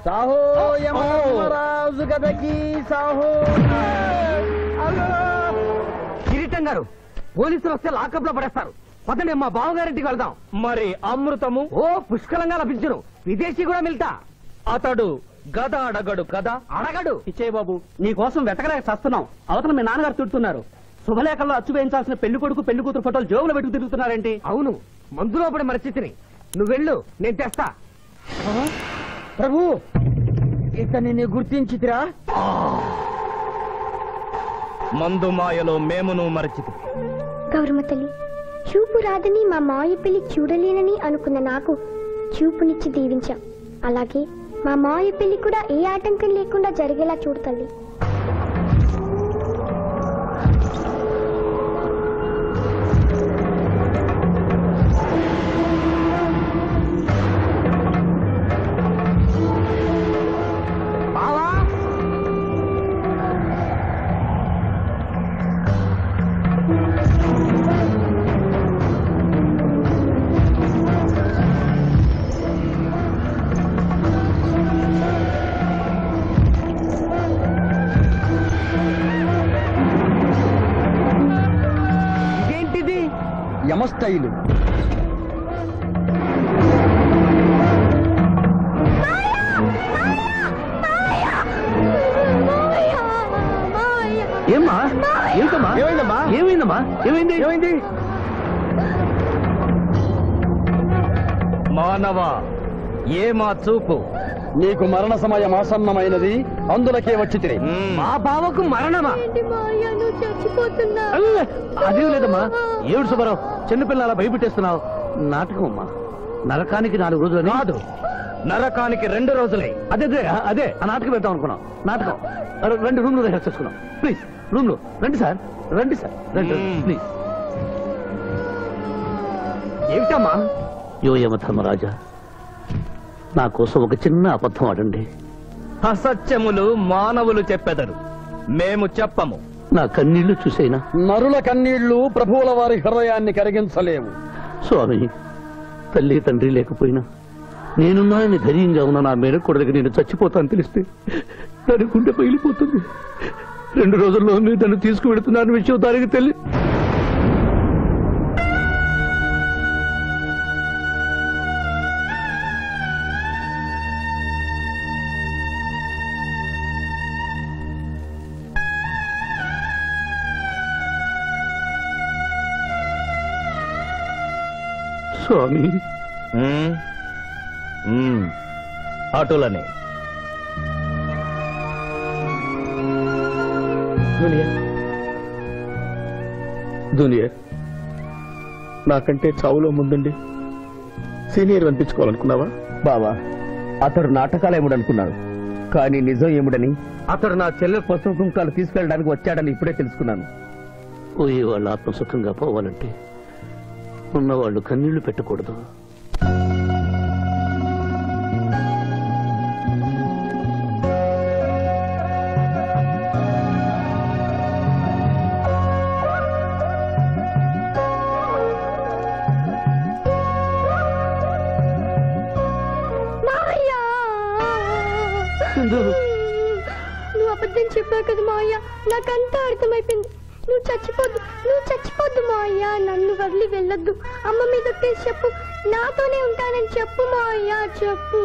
సాహో యమరాజు గదకి సాహో. కిరీటం గారు, పోలీసులు వస్తే లాకప్ లో పడేస్తారు. పదండి, మా బావగారింటికి వెళ్దాం. మరి అమృతము? ఓ పుష్కలంగా లభించును. విదేశీ కూడా మిల్తా. అతడు గద అడగడు కదా? అడగడు. ఇచ్చే బాబు, నీ కోసం వెతకలేక చస్తున్నాం. అవతల మీ నాన్నగారు తిడుతున్నారు. శుభలేఖల్లో అచ్చు వేయించాల్సిన పెళ్లి కొడుకు పెళ్లి కూతురు ఫోటోలు జోబులు పెట్టుకు తిరుగుతున్నారేంటి? అవును, మందులో పడి మరచితిని. నువ్వెళ్ళు, నేను తెస్తా. ప్రభు, ఇతన్ని గుర్తించితిరా? మందు మాయలో మేమును మరచితి. గౌరమ్మ తల్లి, చూపు రాదని మా మాయ పెళ్లి చూడలేనని అనుకున్న నాకు చూపునిచ్చి దీవించాం. అలాగే మా మాయ పెళ్లి కూడా ఏ ఆటంకం లేకుండా జరిగేలా చూడు తల్లి. యమస్టైలు. ఏమ్మా? ఏంటమ్మా? ఏమైందమ్మా? ఏమైందమ్మా? ఏమైంది? ఏమైంది? మానవ, ఏమా చూపు? నీకు మరణ సమయం ఆసన్నమైనది, అందులకే వచ్చి తిరిగి. మా బావకు మరణమా? అదే లేదమ్మా. ఏడు సుబ్బారావు, చిన్నపిల్లల భయపెట్టేస్తున్నావు. నాటకం అమ్మా. నరకానికి 4 రోజులు కాదు, నరకానికి 2 రోజులే. అదే అదే ఆ నాటకం పెడతాం అనుకున్నాం. నాటకం 2 రూమ్లు రిహార్స్ చేసుకున్నాం. ప్లీజ్ రూమ్ లో రండి సార్, రండి సార్, రండి ప్లీజ్. ఏమిటమ్మా? యోయమ ధర్మరాజా, నా కోసం ఒక చిన్న అబద్ధం ఆడండి. అసత్యములు మానవులు చెప్పెదరు, మేము చెప్పము. నా కన్నీళ్లు చూసేనా? నరుల కన్నీళ్లు ప్రభువుల వారి హృదయాన్ని కరిగించలేము. స్వామి, తల్లి తండ్రి లేకపోయినా నేనున్నానని ధైర్యంగా ఉన్న నా మేనకోడలికి నేను చచ్చిపోతాను తెలిస్తే దాని గుండె పగిలిపోతుంది. 2 రోజుల్లో మీరు నన్ను తీసుకువెడుతున్నారని విషయం దానికి తెలియదు. స్వామి, ఆటోలనే జూనియర్, నాకంటే చావులో ముందుండి సీనియర్ అనిపించుకోవాలనుకున్నావా? బావా, అతడు నాటకాలు ఏముడనుకున్నాడు, కానీ నిజం ఏముడని అతడు నా చెల్లె పసుపు కుంకాలు తీసుకెళ్ళడానికి వచ్చాడని ఇప్పుడే తెలుసుకున్నాను. పోయే వాళ్ళు ఆత్మసుఖంగా పోవాలంటే ఉన్నవాళ్ళు కన్నీళ్లు పెట్టకూడదు. నువ్వు అబద్ధం చెప్పావు కదా మావయ్య, నాకంతా అర్థమైపోయింది. నువ్వు చచ్చిపోద్దు మావయ్య. నన్ను వదిలి వెళ్ళొద్దు. అమ్మ మీద చెప్పు, నాతోనే ఉంటానని చెప్పు మావయ్య, చెప్పు.